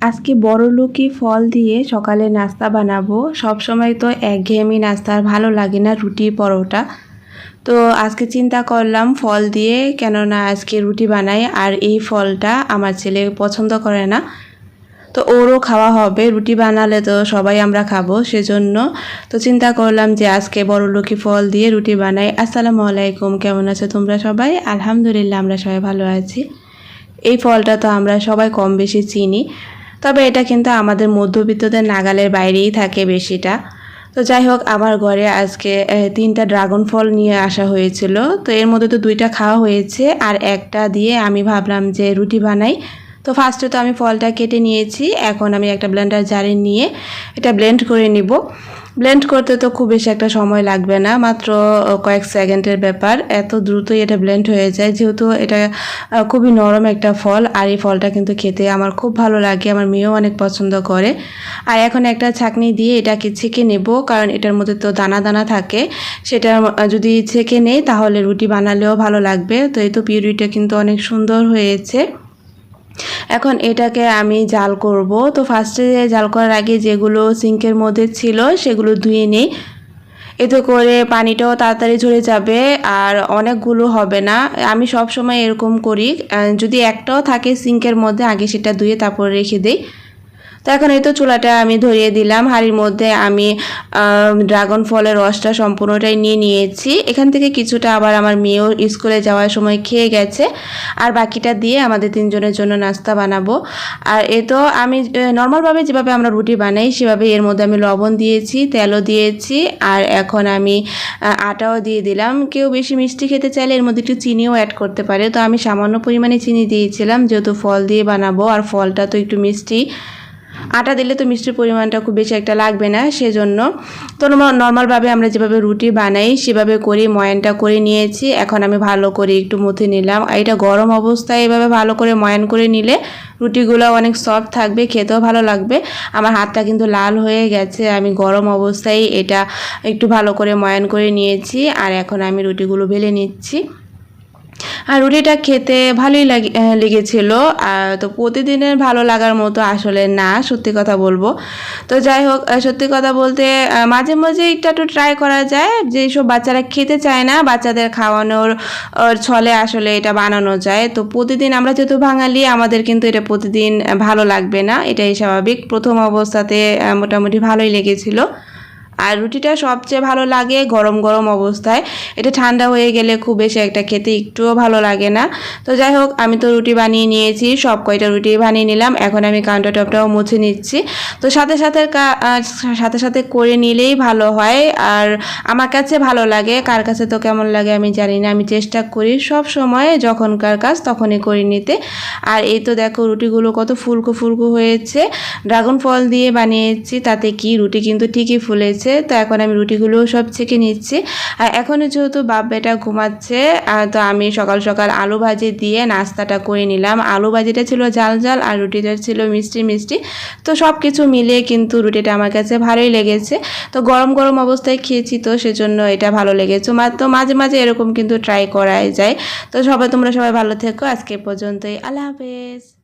আজকে বড়লোকি ফল দিয়ে সকালে নাস্তা বানাবো। সব সময় তো একঘেয়েমি নাস্তা আর ভালো লাগে না, রুটি পরোটা। তো আজকে চিন্তা করলাম ফল দিয়ে কেননা আজকে রুটি বানাই, আর এই ফলটা আমার ছেলে পছন্দ করে না, তো ওরও খাওয়া হবে। রুটি বানালে তো সবাই আমরা খাবো, সেজন্য তো চিন্তা করলাম যে আজকে বড়লোকি ফল দিয়ে রুটি বানাই। আসসালামু আলাইকুম, কেমন আছো তোমরা সবাই? আলহামদুলিল্লাহ, আমরা সবাই ভালো আছি। এই ফলটা তো আমরা সবাই কম বেশি চিনি, তবে এটা কিন্তু আমাদের মধ্যবিত্তদের নাগালের বাইরেই থাকে বেশিটা। তো যাই হোক, আমার ঘরে আজকে 3টা ড্রাগন ফল নিয়ে আসা হয়েছিল। তো এর মধ্যে তো 2টা খাওয়া হয়েছে, আর একটা দিয়ে আমি ভাবলাম যে রুটি বানাই। তো ফার্স্টে তো আমি ফলটা কেটে নিয়েছি, এখন আমি একটা ব্লেন্ডার জারে নিয়ে এটা ব্লেন্ড করে নিব। ব্লেন্ড করতে তো খুব বেশি একটা সময় লাগবে না, মাত্র কয়েক সেকেন্ডের ব্যাপার। এত দ্রুতই এটা ব্লেন্ড হয়ে যায়, যেহেতু এটা খুবই নরম একটা ফল, আর এই ফলটা কিন্তু খেতে আমার খুব ভালো লাগে, আমার মেয়েও অনেক পছন্দ করে। আর এখন একটা ছাঁকনি দিয়ে এটাকে ছেঁকে নেব, কারণ এটার মধ্যে তো দানা দানা থাকে, সেটা যদি ছেঁকে নেই তাহলে রুটি বানালেও ভালো লাগবে। তো এই তো পিউরিটা কিন্তু অনেক সুন্দর হয়েছে। এখন এটাকে আমি জাল করব। তো ফার্স্টে জাল করার আগে যেগুলো সিঙ্কের মধ্যে ছিল সেগুলো ধুয়ে নিই, এতে করে পানিটাও তাড়াতাড়ি ঝরে যাবে আর অনেকগুলো হবে না। আমি সব সময় এরকম করি, যদি একটাও থাকে সিঙ্কের মধ্যে আগে সেটা ধুয়ে তারপর রেখে দিই। তো এখন এই তো চুলাটা আমি ধরিয়ে দিলাম। হাঁড়ির মধ্যে আমি ড্রাগন ফলের রসটা সম্পূর্ণটাই নিয়ে নিয়েছি। এখান থেকে কিছুটা আবার আমার মেয়েও স্কুলে যাওয়ার সময় খেয়ে গেছে, আর বাকিটা দিয়ে আমাদের 3জনের জন্য নাস্তা বানাবো। আর এ তো আমি নর্মালভাবে যেভাবে আমরা রুটি বানাই সেভাবে এর মধ্যে আমি লবণ দিয়েছি, তেলও দিয়েছি, আর এখন আমি আটাও দিয়ে দিলাম। কেউ বেশি মিষ্টি খেতে চাইলে এর মধ্যে একটু চিনিও অ্যাড করতে পারে, তো আমি সামান্য পরিমাণে চিনি দিয়েছিলাম, যেহেতু ফল দিয়ে বানাবো আর ফলটা তো একটু মিষ্টি। আটা দিলে তো মিষ্টির পরিমাণটা খুব বেশি একটা লাগবে না, সেজন্য। তো নর্মালভাবে আমরা যেভাবে রুটি বানাই সেভাবে করে ময়ানটা করে নিয়েছি। এখন আমি ভালো করে একটু মুথে নিলাম, আর এটা গরম অবস্থায় এভাবে ভালো করে ময়ান করে নিলে রুটিগুলো অনেক সফট থাকবে, খেতেও ভালো লাগবে। আমার হাতটা কিন্তু লাল হয়ে গেছে, আমি গরম অবস্থায় এটা একটু ভালো করে ময়ান করে নিয়েছি, আর এখন আমি রুটিগুলো বেলে নিচ্ছি। আর রুটিটা খেতে ভালোই লেগেছিল। তো প্রতিদিনের ভালো লাগার মতো আসলে না, সত্যি কথা বলবো। তো যাই হোক, সত্যি কথা বলতে মাঝে মাঝে একটু ট্রাই করা যায়, যেসব বাচ্চারা খেতে চায় না বাচ্চাদের খাওয়ানোর ছলে আসলে এটা বানানো যায়। তো প্রতিদিন আমরা যেহেতু বাঙালি, আমাদের কিন্তু এটা প্রতিদিন ভালো লাগবে না, এটাই স্বাভাবিক। প্রথম অবস্থাতে মোটামুটি ভালোই লেগেছিল। আর রুটিটা সবচেয়ে ভালো লাগে গরম গরম অবস্থায়, এটা ঠান্ডা হয়ে গেলে খুব বেশি একটা খেতে একটুও ভালো লাগে না। তো যাই হোক, আমি তো রুটি বানিয়ে নিয়েছি, সব কয়টা রুটি বানিয়ে নিলাম। এখন আমি কাউন্টার টপটাও মুছে নিচ্ছি। তো সাথে সাথে সাথে সাথে করে নিলেই ভালো হয়, আর আমার কাছে ভালো লাগে। কার কাছে তো কেমন লাগে আমি জানি না, আমি চেষ্টা করি সব সময় যখনকার কাজ তখনই করে নিতে। আর এই তো দেখো রুটিগুলো কত ফুলকো ফুলকো হয়েছে, ড্রাগন ফল দিয়ে বানিয়েছি, তাতে কি রুটি কিন্তু ঠিকই ফুলেছে। তো এখন আমি রুটিগুলো সব ছেঁকে নিচ্ছি। আর এখনও যেহেতু বাপ বেটা ঘুমাচ্ছে, তো আমি সকাল সকাল আলু ভাজি দিয়ে নাস্তাটা করে নিলাম। আলু ভাজিটা ছিল ঝাল ঝাল আর রুটিটা ছিল মিষ্টি মিষ্টি। তো সব কিছু মিলিয়ে কিন্তু রুটিটা আমার কাছে ভালোই লেগেছে। তো গরম গরম অবস্থায় খেয়েছি, তো সেজন্য এটা ভালো লেগেছে। তো মাঝে মাঝে এরকম কিন্তু ট্রাই করাই যায়। তো তোমরা সবাই ভালো থেকো, আজকে পর্যন্তই, আল্লাহ হাফেজ।